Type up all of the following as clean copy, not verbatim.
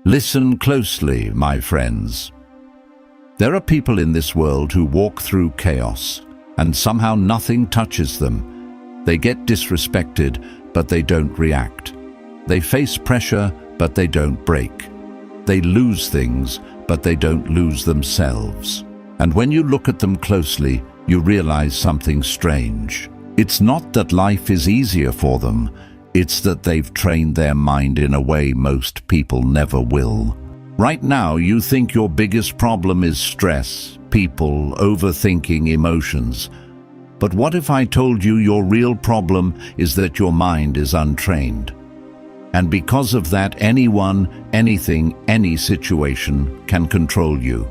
Listen closely, my friends. There are people in this world who walk through chaos, and somehow nothing touches them. They get disrespected, but they don't react. They face pressure, but they don't break. They lose things, but they don't lose themselves. And when you look at them closely, you realize something strange. It's not that life is easier for them, it's that they've trained their mind in a way most people never will. Right now, you think your biggest problem is stress, people, overthinking, emotions. But what if I told you your real problem is that your mind is untrained? And because of that, anyone, anything, any situation can control you.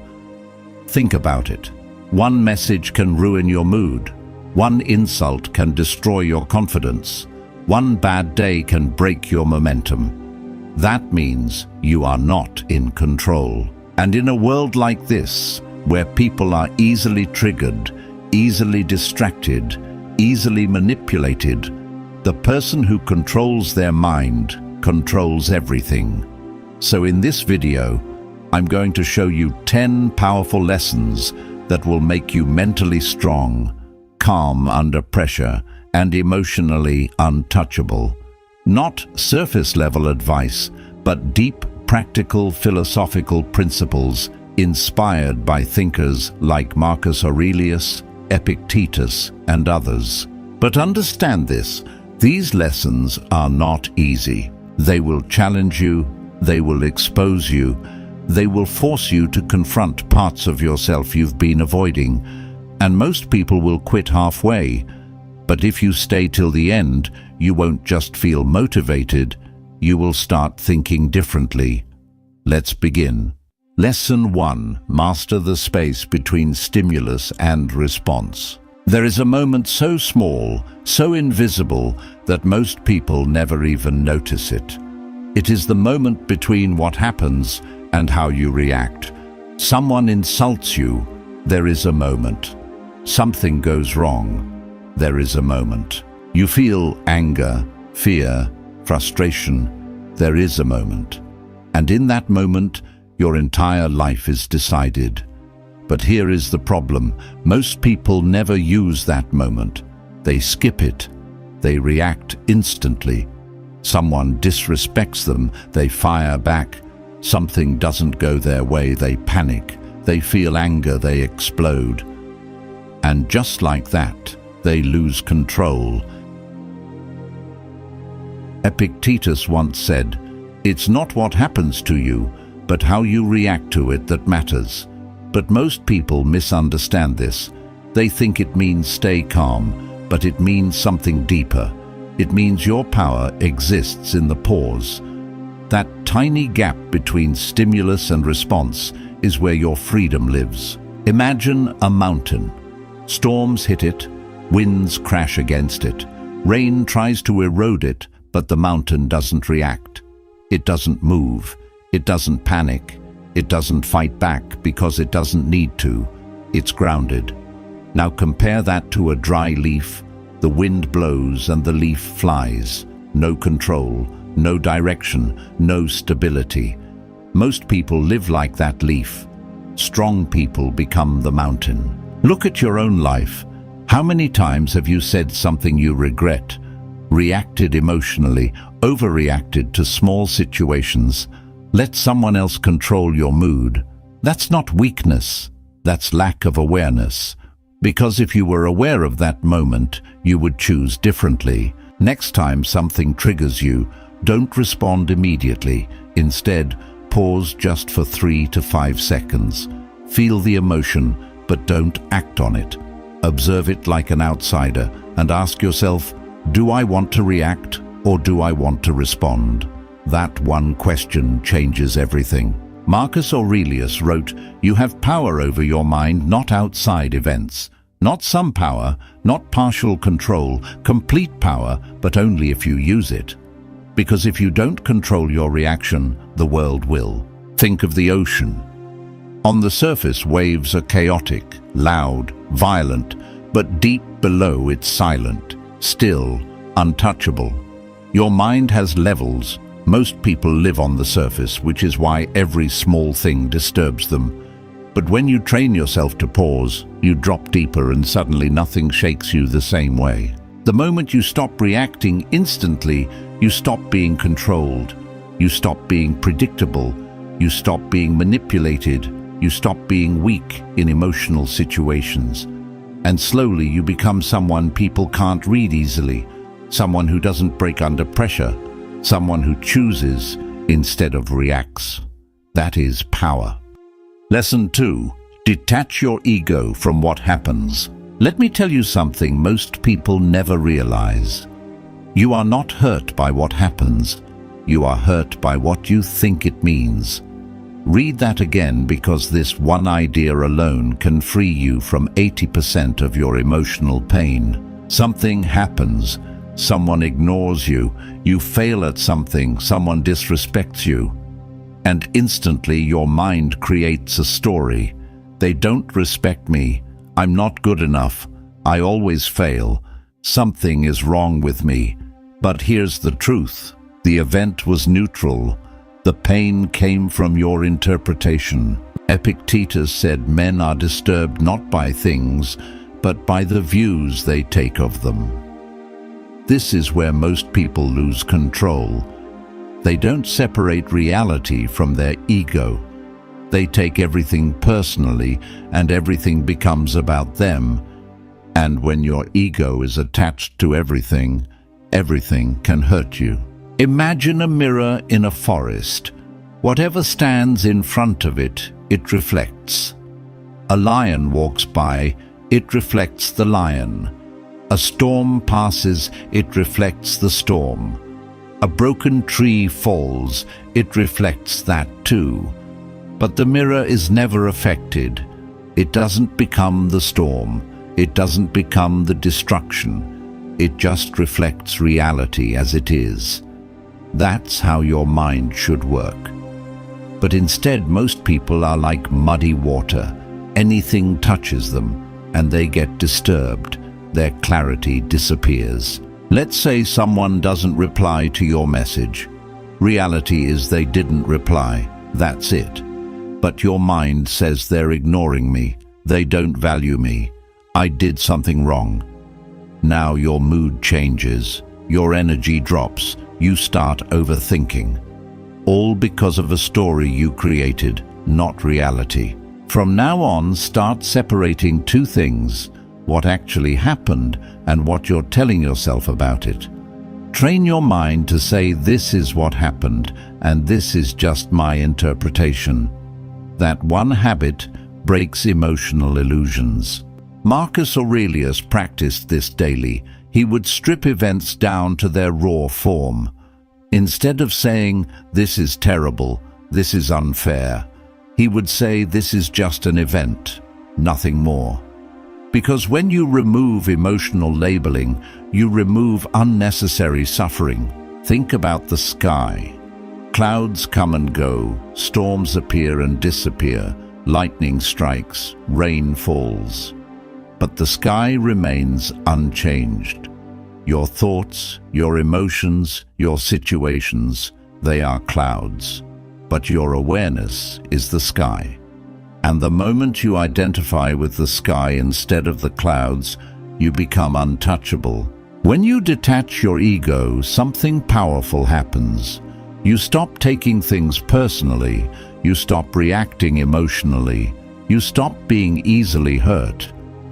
Think about it. One message can ruin your mood. One insult can destroy your confidence. One bad day can break your momentum. That means you are not in control. And in a world like this, where people are easily triggered, easily distracted, easily manipulated, the person who controls their mind controls everything. So in this video, I'm going to show you 10 powerful lessons that will make you mentally strong, calm under pressure, and emotionally untouchable. Not surface-level advice, but deep, practical, philosophical principles inspired by thinkers like Marcus Aurelius, Epictetus, and others. But understand this, these lessons are not easy. They will challenge you, they will expose you, they will force you to confront parts of yourself you've been avoiding, and most people will quit halfway. But if you stay till the end, you won't just feel motivated, you will start thinking differently. Let's begin. Lesson 1. Master the space between stimulus and response. There is a moment so small, so invisible, that most people never even notice it. It is the moment between what happens and how you react. Someone insults you, there is a moment. Something goes wrong, there is a moment. You feel anger, fear, frustration, there is a moment. And in that moment, your entire life is decided. But here is the problem. Most people never use that moment. They skip it. They react instantly. Someone disrespects them, they fire back. Something doesn't go their way, they panic. They feel anger, they explode. And just like that, they lose control. Epictetus once said, "It's not what happens to you, but how you react to it that matters." But most people misunderstand this. They think it means stay calm, but it means something deeper. It means your power exists in the pause. That tiny gap between stimulus and response is where your freedom lives. Imagine a mountain. Storms hit it, winds crash against it. Rain tries to erode it, but the mountain doesn't react. It doesn't move. It doesn't panic. It doesn't fight back because it doesn't need to. It's grounded. Now compare that to a dry leaf. The wind blows and the leaf flies. No control, no direction, no stability. Most people live like that leaf. Strong people become the mountain. Look at your own life. How many times have you said something you regret, reacted emotionally, overreacted to small situations, let someone else control your mood? That's not weakness, that's lack of awareness. Because if you were aware of that moment, you would choose differently. Next time something triggers you, don't respond immediately. Instead, pause just for 3 to 5 seconds. Feel the emotion, but don't act on it. Observe it like an outsider and ask yourself, do I want to react or do I want to respond? That one question changes everything. Marcus Aurelius wrote, "You have power over your mind, not outside events. Not some power, not partial control, complete power, but only if you use it. Because if you don't control your reaction, the world will." Think of the ocean. On the surface, waves are chaotic, loud, violent, but deep below it's silent, still, untouchable. Your mind has levels, Most people live on the surface, which is why every small thing disturbs them. But when you train yourself to pause, you drop deeper and suddenly nothing shakes you the same way. The moment you stop reacting instantly, you stop being controlled. You stop being predictable. You stop being manipulated. You stop being weak in emotional situations. And slowly you become someone people can't read easily, someone who doesn't break under pressure, someone who chooses instead of reacts. That is power. Lesson 2. Detach your ego from what happens. Let me tell you something most people never realize. You are not hurt by what happens. You are hurt by what you think it means. Read that again, because this one idea alone can free you from 80% of your emotional pain. Something happens. Someone ignores you. You fail at something. Someone disrespects you. And instantly your mind creates a story. They don't respect me. I'm not good enough. I always fail. Something is wrong with me. But here's the truth. The event was neutral. The pain came from your interpretation. Epictetus said men are disturbed not by things, but by the views they take of them. This is where most people lose control. They don't separate reality from their ego. They take everything personally, and everything becomes about them. And when your ego is attached to everything, everything can hurt you. Imagine a mirror in a forest. Whatever stands in front of it, it reflects. A lion walks by, it reflects the lion. A storm passes, it reflects the storm. A broken tree falls, it reflects that too. But the mirror is never affected. It doesn't become the storm. It doesn't become the destruction. It just reflects reality as it is. That's how your mind should work. But instead, most people are like muddy water. Anything touches them, and they get disturbed. Their clarity disappears. Let's say someone doesn't reply to your message. Reality is they didn't reply. That's it. But your mind says they're ignoring me. They don't value me. I did something wrong. Now your mood changes. Your energy drops. You start overthinking. All because of a story you created, not reality. From now on, start separating two things: what actually happened and what you're telling yourself about it. Train your mind to say, this is what happened, and this is just my interpretation. That one habit breaks emotional illusions. Marcus Aurelius practiced this daily. He would strip events down to their raw form. Instead of saying, this is terrible, this is unfair, he would say, this is just an event, nothing more. Because when you remove emotional labeling, you remove unnecessary suffering. Think about the sky. Clouds come and go, storms appear and disappear, lightning strikes, rain falls. But the sky remains unchanged. Your thoughts, your emotions, your situations, they are clouds. But your awareness is the sky. And the moment you identify with the sky instead of the clouds, you become untouchable. When you detach your ego, something powerful happens. You stop taking things personally. You stop reacting emotionally. You stop being easily hurt.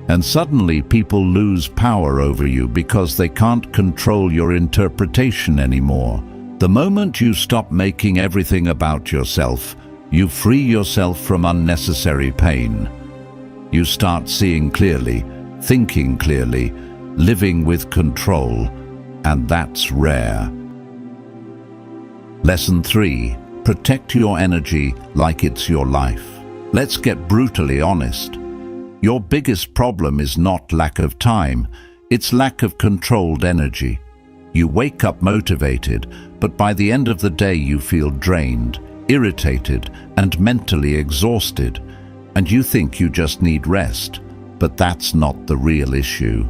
And suddenly people lose power over you because they can't control your interpretation anymore. The moment you stop making everything about yourself, you free yourself from unnecessary pain. You start seeing clearly, thinking clearly, living with control, and that's rare. Lesson 3. Protect your energy like it's your life. Let's get brutally honest. Your biggest problem is not lack of time, it's lack of controlled energy. You wake up motivated, but by the end of the day you feel drained, irritated, and mentally exhausted, and you think you just need rest. But that's not the real issue.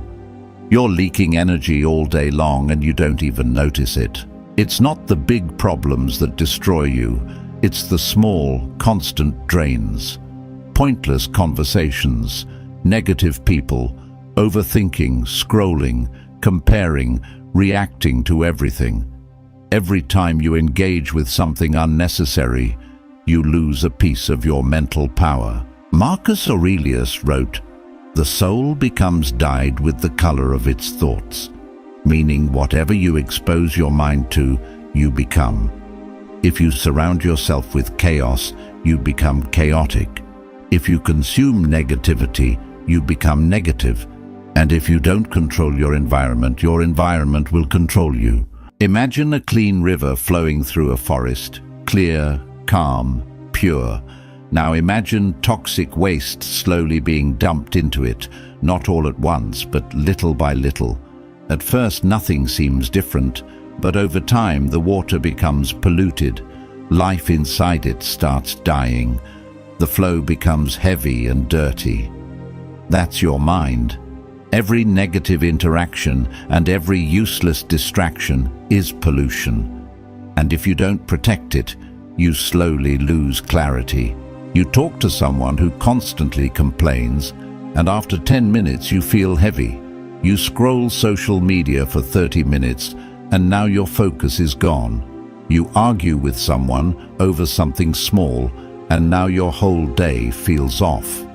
You're leaking energy all day long and you don't even notice it. It's not the big problems that destroy you, it's the small, constant drains. Pointless conversations, negative people, overthinking, scrolling, comparing, reacting to everything. Every time you engage with something unnecessary, you lose a piece of your mental power. Marcus Aurelius wrote, "The soul becomes dyed with the color of its thoughts," meaning whatever you expose your mind to, you become. If you surround yourself with chaos, you become chaotic. If you consume negativity, you become negative. And if you don't control your environment will control you. Imagine a clean river flowing through a forest, clear, calm, pure. Now imagine toxic waste slowly being dumped into it, not all at once, but little by little. At first nothing seems different, but over time the water becomes polluted. Life inside it starts dying. The flow becomes heavy and dirty. That's your mind. Every negative interaction and every useless distraction is pollution. And if you don't protect it, you slowly lose clarity. You talk to someone who constantly complains, and after 10 minutes you feel heavy. You scroll social media for 30 minutes, and now your focus is gone. You argue with someone over something small, and now your whole day feels off.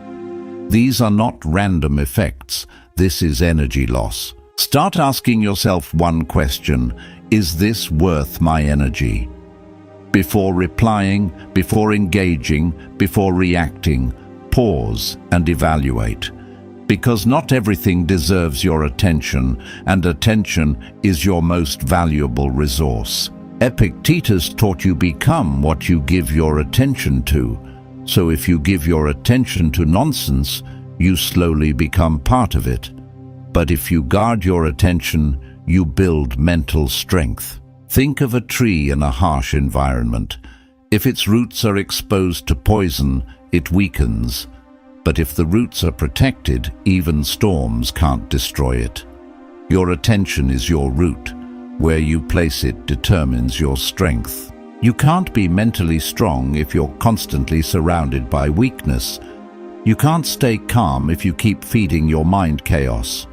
These are not random effects. This is energy loss. Start asking yourself one question: is this worth my energy? Before replying, before engaging, before reacting, pause and evaluate. Because not everything deserves your attention, and attention is your most valuable resource. Epictetus taught you become what you give your attention to. So if you give your attention to nonsense, you slowly become part of it. But if you guard your attention, you build mental strength. Think of a tree in a harsh environment. If its roots are exposed to poison, it weakens. But if the roots are protected, even storms can't destroy it. Your attention is your root. Where you place it determines your strength. You can't be mentally strong if you're constantly surrounded by weakness. You can't stay calm if you keep feeding your mind chaos.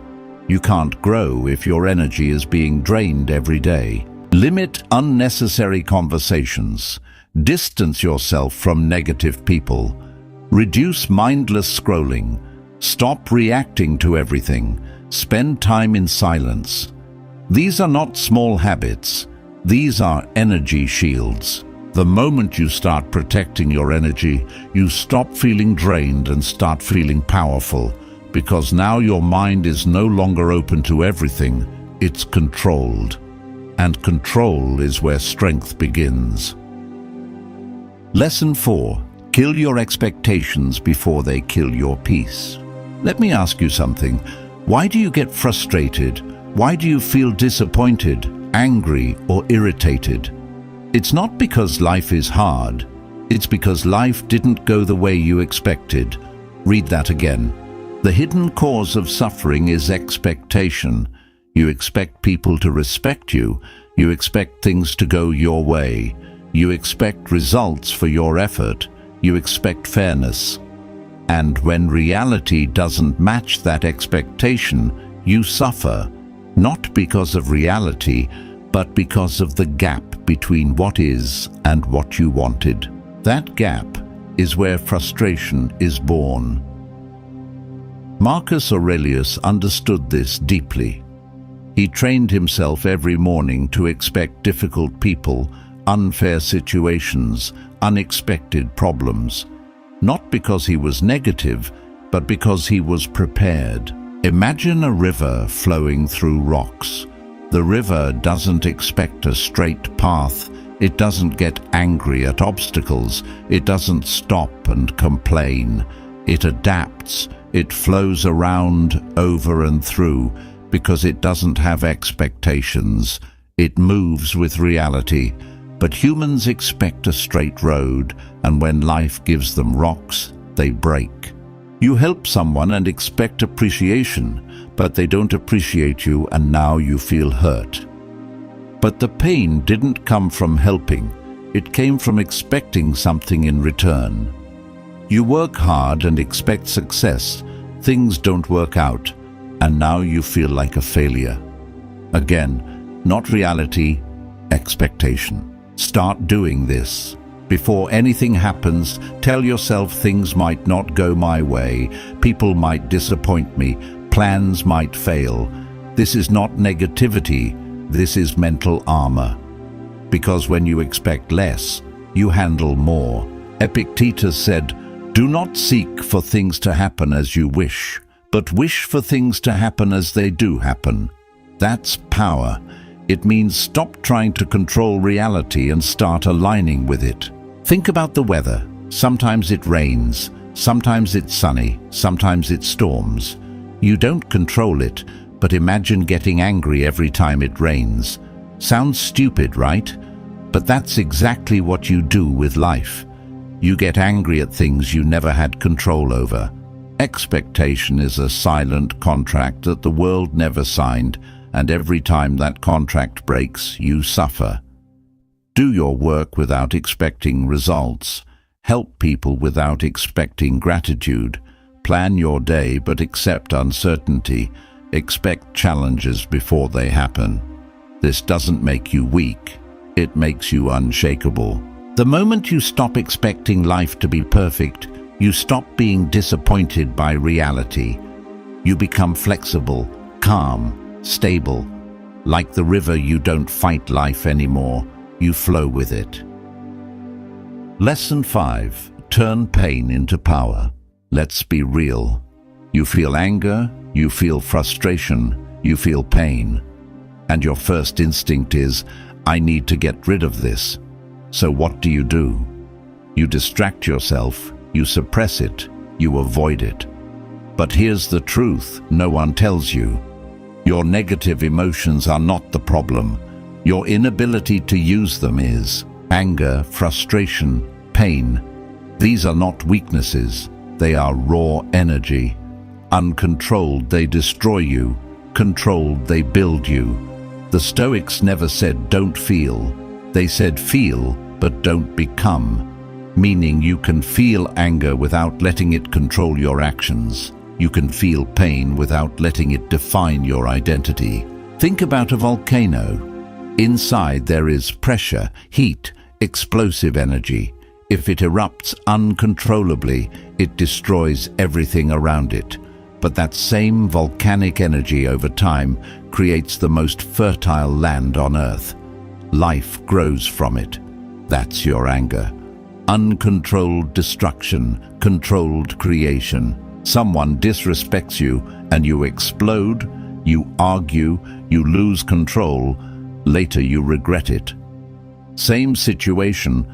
You can't grow if your energy is being drained every day. Limit unnecessary conversations. Distance yourself from negative people. Reduce mindless scrolling. Stop reacting to everything. Spend time in silence. These are not small habits. These are energy shields. The moment you start protecting your energy, you stop feeling drained and start feeling powerful, because now your mind is no longer open to everything, it's controlled. And control is where strength begins. Lesson 4. Kill your expectations before they kill your peace. Let me ask you something. Why do you get frustrated? Why do you feel disappointed, angry, or irritated? It's not because life is hard. It's because life didn't go the way you expected. Read that again. The hidden cause of suffering is expectation. You expect people to respect you. You expect things to go your way. You expect results for your effort. You expect fairness. And when reality doesn't match that expectation, you suffer. Not because of reality, but because of the gap between what is and what you wanted. That gap is where frustration is born. Marcus Aurelius understood this deeply. He trained himself every morning to expect difficult people, unfair situations, unexpected problems. Not because he was negative, but because he was prepared. Imagine a river flowing through rocks. The river doesn't expect a straight path. It doesn't get angry at obstacles. It doesn't stop and complain. It adapts. It flows around, over and through, because it doesn't have expectations. It moves with reality. But humans expect a straight road, and when life gives them rocks, they break. You help someone and expect appreciation, but they don't appreciate you, and now you feel hurt. But the pain didn't come from helping. It came from expecting something in return. You work hard and expect success. Things don't work out, and now you feel like a failure. Again, not reality, expectation. Start doing this. Before anything happens, tell yourself things might not go my way, people might disappoint me, plans might fail. This is not negativity, this is mental armor. Because when you expect less, you handle more. Epictetus said, "Do not seek for things to happen as you wish, but wish for things to happen as they do happen." That's power. It means stop trying to control reality and start aligning with it. Think about the weather. Sometimes it rains, sometimes it's sunny, sometimes it storms. You don't control it, but imagine getting angry every time it rains. Sounds stupid, right? But that's exactly what you do with life. You get angry at things you never had control over. Expectation is a silent contract that the world never signed, and every time that contract breaks, you suffer. Do your work without expecting results. Help people without expecting gratitude. Plan your day but accept uncertainty. Expect challenges before they happen. This doesn't make you weak. It makes you unshakable. The moment you stop expecting life to be perfect, you stop being disappointed by reality. You become flexible, calm, stable. Like the river, you don't fight life anymore. You flow with it. Lesson 5. Turn pain into power. Let's be real. You feel anger, you feel frustration, you feel pain. And your first instinct is, I need to get rid of this. So what do? You distract yourself, you suppress it, you avoid it. But here's the truth no one tells you. Your negative emotions are not the problem. Your inability to use them is. Anger, frustration, pain. These are not weaknesses. They are raw energy. Uncontrolled, they destroy you. Controlled, they build you. The Stoics never said don't feel. They said feel, but don't become. Meaning you can feel anger without letting it control your actions. You can feel pain without letting it define your identity. Think about a volcano. Inside there is pressure, heat, explosive energy. If it erupts uncontrollably, it destroys everything around it. But that same volcanic energy over time creates the most fertile land on Earth. Life grows from it. That's your anger. Uncontrolled destruction, controlled creation. Someone disrespects you and you explode, you argue, you lose control. Later you regret it. Same situation,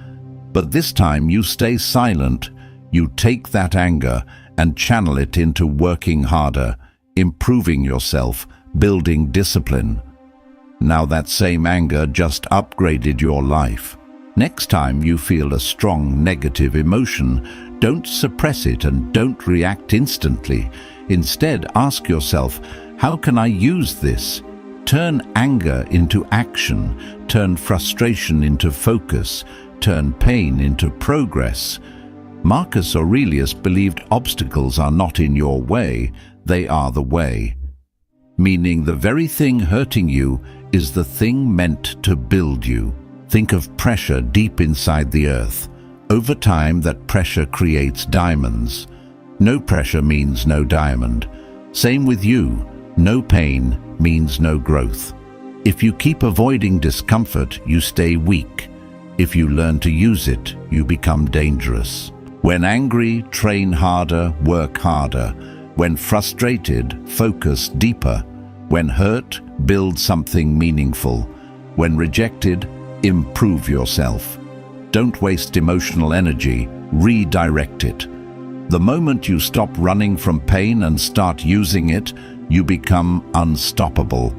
but this time you stay silent. You take that anger and channel it into working harder, improving yourself, building discipline. Now that same anger just upgraded your life. Next time you feel a strong negative emotion, don't suppress it and don't react instantly. Instead, ask yourself, how can I use this? Turn anger into action, turn frustration into focus, turn pain into progress. Marcus Aurelius believed obstacles are not in your way, they are the way. Meaning the very thing hurting you is the thing meant to build you. Think of pressure deep inside the earth. Over time, that pressure creates diamonds. No pressure means no diamond. Same with you. No pain means no growth. If you keep avoiding discomfort, you stay weak. If you learn to use it, you become dangerous. When angry, train harder, work harder. When frustrated, focus deeper. When hurt, build something meaningful. When rejected, improve yourself. Don't waste emotional energy, redirect it. The moment you stop running from pain and start using it, you become unstoppable.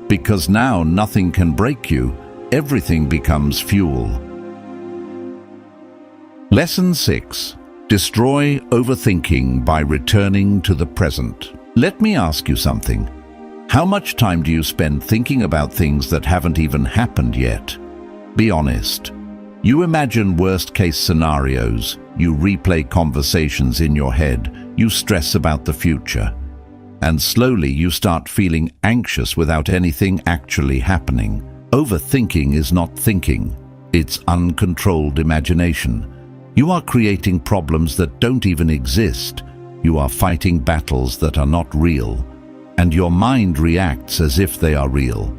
Because now nothing can break you, everything becomes fuel. Lesson 6. Destroy overthinking by returning to the present. Let me ask you something. How much time do you spend thinking about things that haven't even happened yet? Be honest. You imagine worst-case scenarios, you replay conversations in your head, you stress about the future. And slowly you start feeling anxious without anything actually happening. Overthinking is not thinking, it's uncontrolled imagination. You are creating problems that don't even exist. You are fighting battles that are not real. And your mind reacts as if they are real.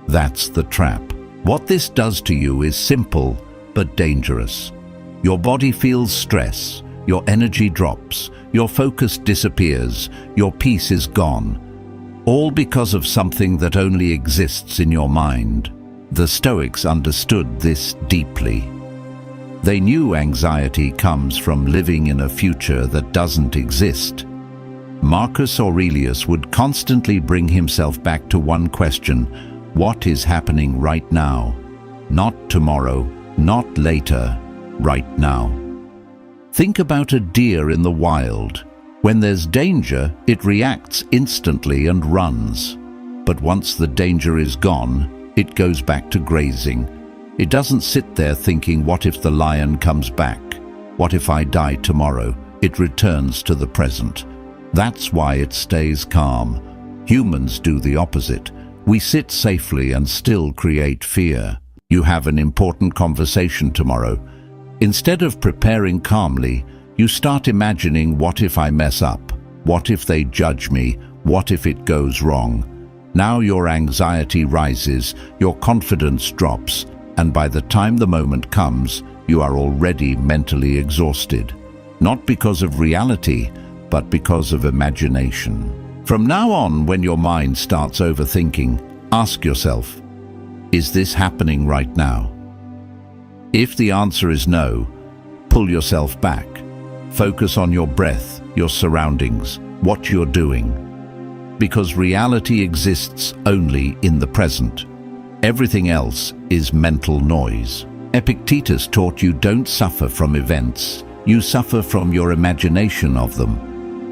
That's the trap. What this does to you is simple but dangerous. Your body feels stress, your energy drops, your focus disappears, your peace is gone. All because of something that only exists in your mind. The Stoics understood this deeply. They knew anxiety comes from living in a future that doesn't exist. Marcus Aurelius would constantly bring himself back to one question: what is happening right now? Not tomorrow, not later, right now. Think about a deer in the wild. When there's danger, it reacts instantly and runs. But once the danger is gone, it goes back to grazing. It doesn't sit there thinking, what if the lion comes back? What if I die tomorrow? It returns to the present. That's why it stays calm. Humans do the opposite. We sit safely and still create fear. You have an important conversation tomorrow. Instead of preparing calmly, you start imagining, what if I mess up? What if they judge me? What if it goes wrong? Now your anxiety rises, your confidence drops, and by the time the moment comes, you are already mentally exhausted. Not because of reality, but because of imagination. From now on, when your mind starts overthinking, ask yourself, is this happening right now? If the answer is no, pull yourself back. Focus on your breath, your surroundings, what you're doing. Because reality exists only in the present. Everything else is mental noise. Epictetus taught you don't suffer from events, you suffer from your imagination of them.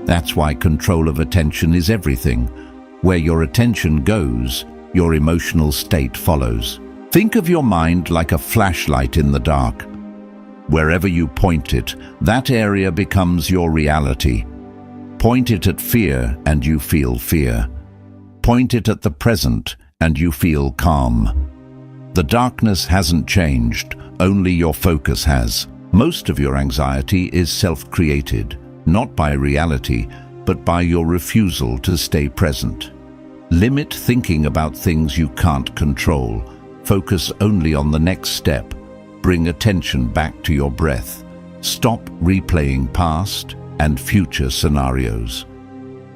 That's why control of attention is everything. Where your attention goes, your emotional state follows. Think of your mind like a flashlight in the dark. Wherever you point it, that area becomes your reality. Point it at fear and you feel fear. Point it at the present and you feel calm. The darkness hasn't changed, only your focus has. Most of your anxiety is self-created, not by reality, but by your refusal to stay present. Limit thinking about things you can't control. Focus only on the next step. Bring attention back to your breath. Stop replaying past and future scenarios.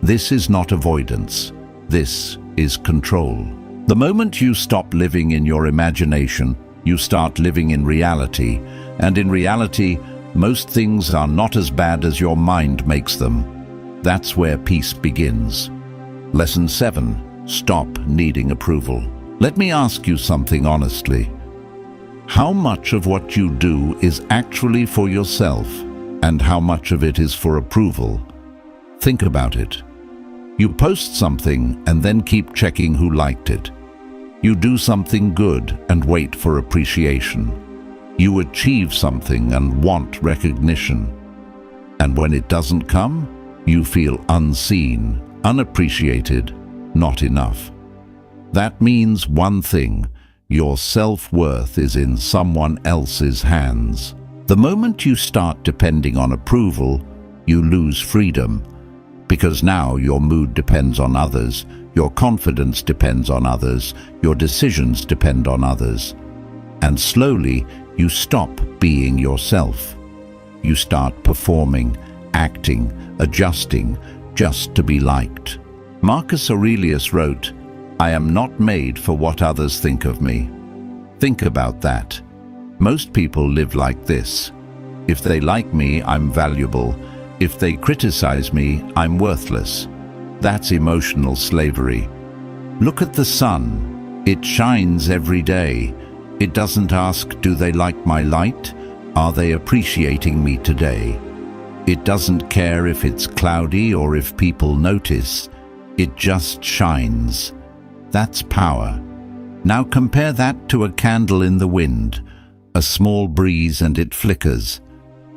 This is not avoidance. This is control. The moment you stop living in your imagination, you start living in reality. And in reality, most things are not as bad as your mind makes them. That's where peace begins. Lesson 7. Stop needing approval. Let me ask you something honestly. How much of what you do is actually for yourself, and how much of it is for approval? Think about it. You post something and then keep checking who liked it. You do something good and wait for appreciation. You achieve something and want recognition. And when it doesn't come, you feel unseen, unappreciated, not enough. That means one thing: your self-worth is in someone else's hands. The moment you start depending on approval, you lose freedom. Because now your mood depends on others, your confidence depends on others, your decisions depend on others. And slowly, you stop being yourself. You start performing, acting, adjusting, just to be liked. Marcus Aurelius wrote, "I am not made for what others think of me." Think about that. Most people live like this. If they like me, I'm valuable. If they criticize me, I'm worthless. That's emotional slavery. Look at the sun. It shines every day. It doesn't ask, do they like my light? Are they appreciating me today? It doesn't care if it's cloudy or if people notice. It just shines. That's power. Now compare that to a candle in the wind. A small breeze and it flickers.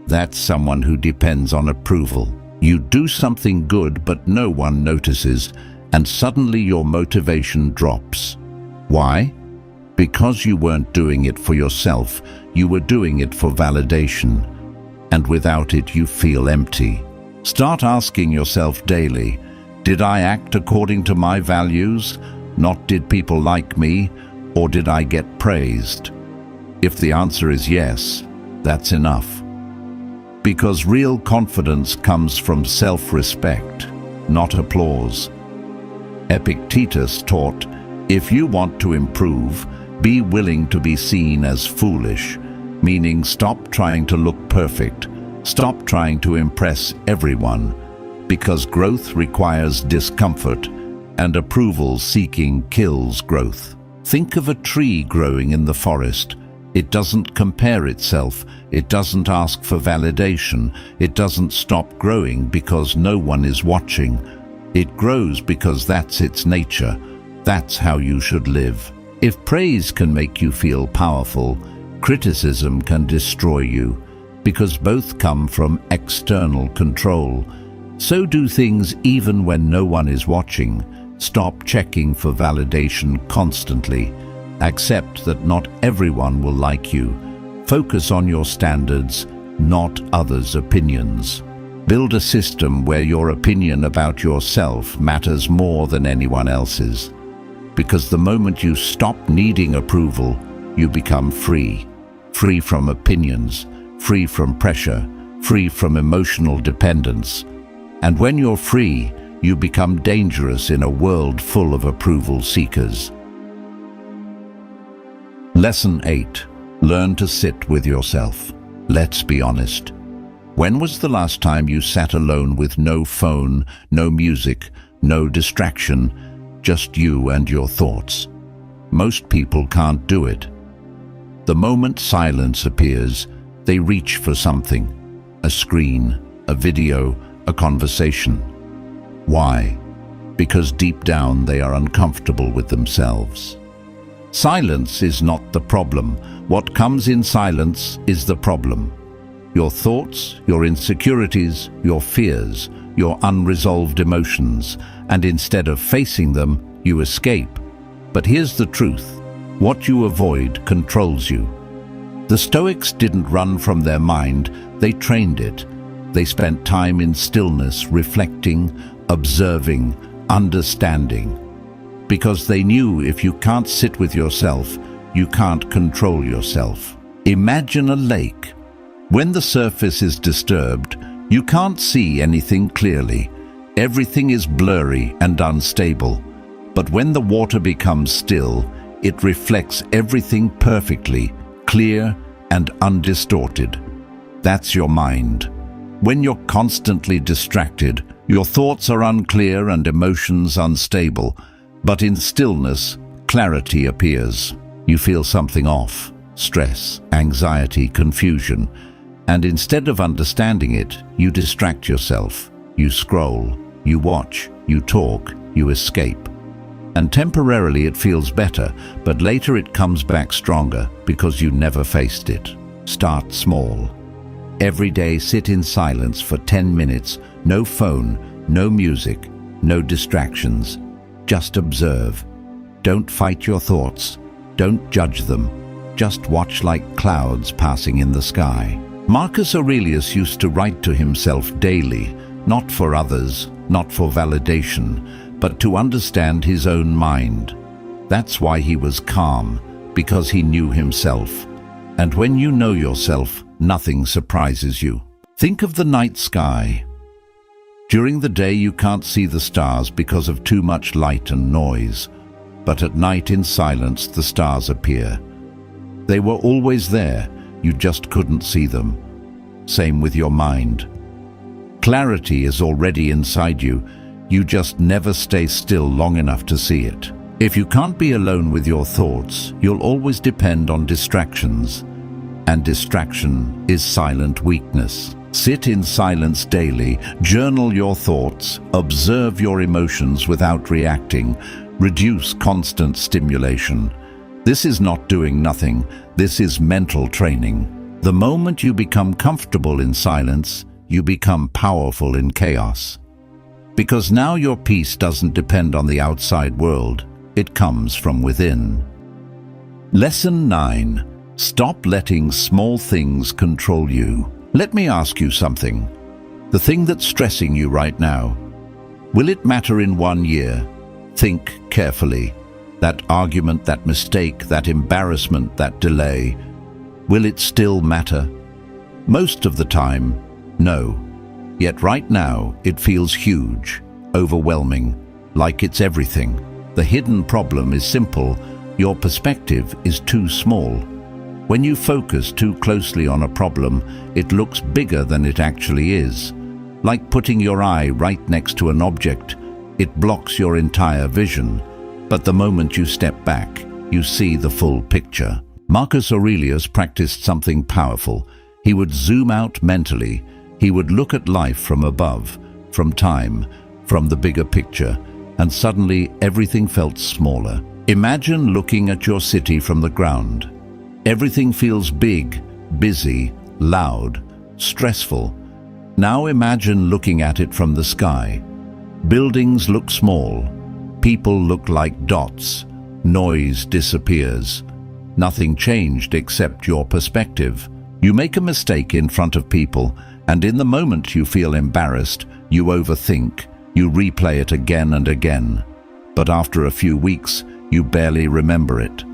That's someone who depends on approval. You do something good but no one notices, and suddenly your motivation drops. Why? Because you weren't doing it for yourself, you were doing it for validation. And without it you feel empty. Start asking yourself daily, did I act according to my values? Not did people like me, or did I get praised? If the answer is yes, that's enough. Because real confidence comes from self-respect, not applause. Epictetus taught, if you want to improve, be willing to be seen as foolish, meaning stop trying to look perfect, stop trying to impress everyone, because growth requires discomfort, and approval seeking kills growth. Think of a tree growing in the forest. It doesn't compare itself, it doesn't ask for validation, it doesn't stop growing because no one is watching. It grows because that's its nature. That's how you should live. If praise can make you feel powerful, criticism can destroy you, because both come from external control. So do things even when no one is watching. Stop checking for validation constantly. Accept that not everyone will like you. Focus on your standards, not others' opinions. Build a system where your opinion about yourself matters more than anyone else's. Because the moment you stop needing approval, you become free. Free from opinions, free from pressure, free from emotional dependence. And when you're free, you become dangerous in a world full of approval seekers. Lesson 8. Learn to sit with yourself. Let's be honest. When was the last time you sat alone with no phone, no music, no distraction, just you and your thoughts? Most people can't do it. The moment silence appears, they reach for something. A screen, a video, a conversation. Why? Because deep down they are uncomfortable with themselves. Silence is not the problem. What comes in silence is the problem. Your thoughts, your insecurities, your fears, your unresolved emotions, and instead of facing them, you escape. But here's the truth. What you avoid controls you. The Stoics didn't run from their mind, they trained it. They spent time in stillness, reflecting, observing, understanding. Because they knew if you can't sit with yourself, you can't control yourself. Imagine a lake. When the surface is disturbed, you can't see anything clearly. Everything is blurry and unstable. But when the water becomes still, it reflects everything perfectly, clear and undistorted. That's your mind. When you're constantly distracted, your thoughts are unclear and emotions unstable. But in stillness, clarity appears. You feel something off, stress, anxiety, confusion. And instead of understanding it, you distract yourself. You scroll, you watch, you talk, you escape. And temporarily it feels better, but later it comes back stronger because you never faced it. Start small. Every day sit in silence for 10 minutes, no phone, no music, no distractions. Just observe. Don't fight your thoughts. Don't judge them. Just watch like clouds passing in the sky. Marcus Aurelius used to write to himself daily, not for others, not for validation, but to understand his own mind. That's why he was calm, because he knew himself. And when you know yourself, nothing surprises you. Think of the night sky. During the day you can't see the stars because of too much light and noise, but at night in silence the stars appear. They were always there, you just couldn't see them. Same with your mind. Clarity is already inside you, you just never stay still long enough to see it. If you can't be alone with your thoughts, you'll always depend on distractions. And distraction is silent weakness. Sit in silence daily, journal your thoughts, observe your emotions without reacting, reduce constant stimulation. This is not doing nothing, this is mental training. The moment you become comfortable in silence, you become powerful in chaos. Because now your peace doesn't depend on the outside world, it comes from within. Lesson 9. Stop letting small things control you. Let me ask you something. The thing that's stressing you right now, will it matter in 1 year? Think carefully. That argument, that mistake, that embarrassment, that delay, will it still matter? Most of the time, no. Yet right now, it feels huge, overwhelming, like it's everything. The hidden problem is simple. Your perspective is too small. When you focus too closely on a problem, it looks bigger than it actually is. Like putting your eye right next to an object, it blocks your entire vision. But the moment you step back, you see the full picture. Marcus Aurelius practiced something powerful. He would zoom out mentally. He would look at life from above, from time, from the bigger picture, and suddenly everything felt smaller. Imagine looking at your city from the ground. Everything feels big, busy, loud, stressful. Now imagine looking at it from the sky. Buildings look small. People look like dots. Noise disappears. Nothing changed except your perspective. You make a mistake in front of people, and in the moment you feel embarrassed, you overthink, you replay it again and again. But after a few weeks, you barely remember it.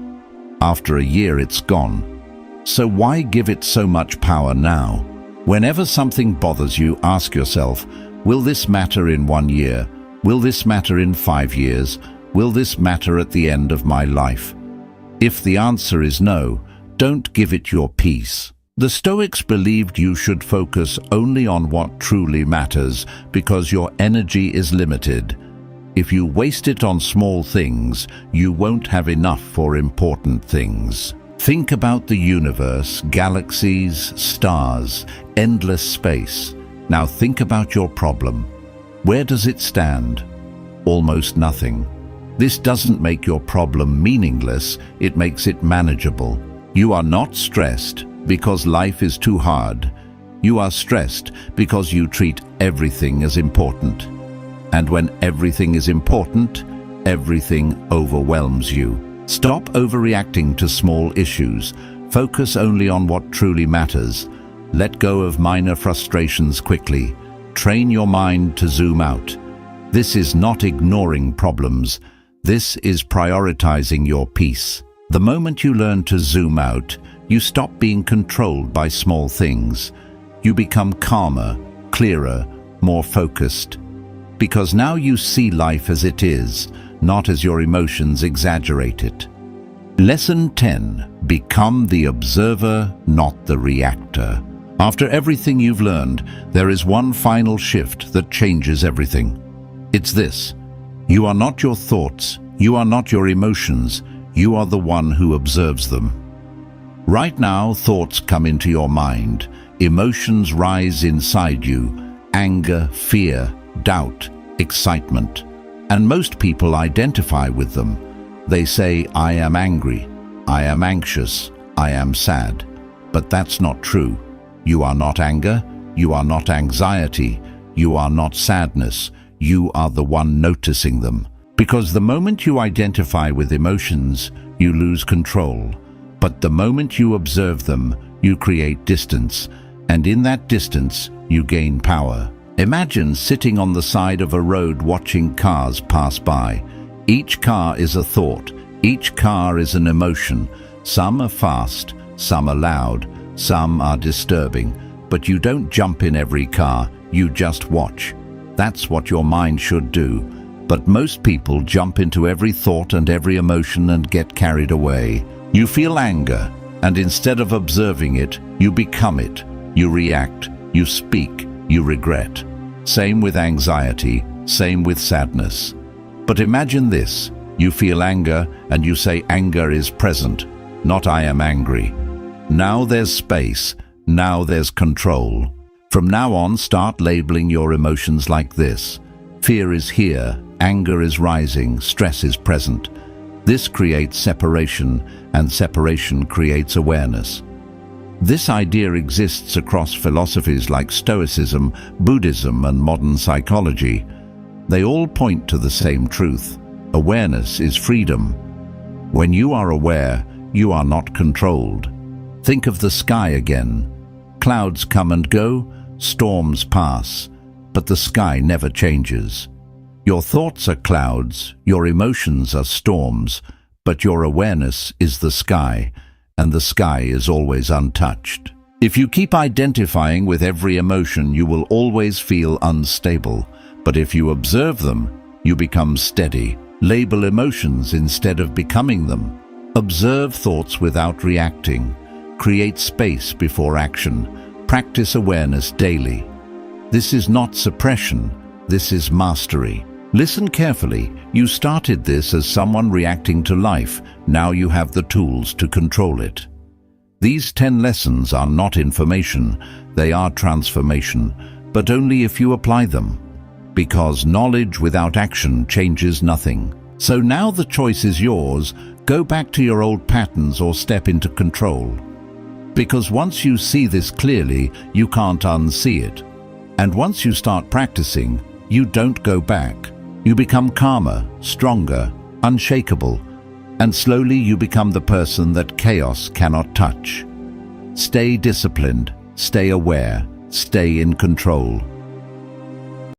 After a year, it's gone. So why give it so much power now? Whenever something bothers you, ask yourself, will this matter in 1 year? Will this matter in 5 years? Will this matter at the end of my life? If the answer is no, don't give it your peace. The Stoics believed you should focus only on what truly matters because your energy is limited. If you waste it on small things, you won't have enough for important things. Think about the universe, galaxies, stars, endless space. Now think about your problem. Where does it stand? Almost nothing. This doesn't make your problem meaningless, it makes it manageable. You are not stressed because life is too hard. You are stressed because you treat everything as important. And when everything is important, everything overwhelms you. Stop overreacting to small issues. Focus only on what truly matters. Let go of minor frustrations quickly. Train your mind to zoom out. This is not ignoring problems. This is prioritizing your peace. The moment you learn to zoom out, you stop being controlled by small things. You become calmer, clearer, more focused. Because now you see life as it is, not as your emotions exaggerate it. Lesson 10. Become the observer, not the reactor. After everything you've learned, there is one final shift that changes everything. It's this. You are not your thoughts. You are not your emotions. You are the one who observes them. Right now, thoughts come into your mind. Emotions rise inside you. Anger, fear, doubt, excitement. And most people identify with them. They say, I am angry, I am anxious, I am sad. But that's not true. You are not anger, you are not anxiety, you are not sadness. You are the one noticing them. Because the moment you identify with emotions, you lose control. But the moment you observe them, you create distance. And in that distance, you gain power. Imagine sitting on the side of a road watching cars pass by. Each car is a thought. Each car is an emotion. Some are fast, some are loud, some are disturbing. But you don't jump in every car, you just watch. That's what your mind should do. But most people jump into every thought and every emotion and get carried away. You feel anger, and instead of observing it, you become it. You react, you speak, you regret. Same with anxiety, same with sadness. But imagine this. You feel anger and you say anger is present, not I am angry. Now there's space, now there's control. From now on, start labeling your emotions like this. Fear is here, anger is rising, stress is present. This creates separation, and separation creates awareness. This idea exists across philosophies like Stoicism, Buddhism, and modern psychology. They all point to the same truth. Awareness is freedom. When you are aware, you are not controlled. Think of the sky again. Clouds come and go, storms pass, but the sky never changes. Your thoughts are clouds, your emotions are storms, but your awareness is the sky, and the sky is always untouched. If you keep identifying with every emotion, you will always feel unstable, but if you observe them, you become steady. Label emotions instead of becoming them. Observe thoughts without reacting. Create space before action. Practice awareness daily. This is not suppression, this is mastery. Listen carefully. You started this as someone reacting to life. Now you have the tools to control it. These 10 lessons are not information, they are transformation, but only if you apply them. Because knowledge without action changes nothing. So now the choice is yours. Go back to your old patterns or step into control. Because once you see this clearly, you can't unsee it. And once you start practicing, you don't go back. You become calmer, stronger, unshakable, and slowly you become the person that chaos cannot touch. Stay disciplined, stay aware, stay in control.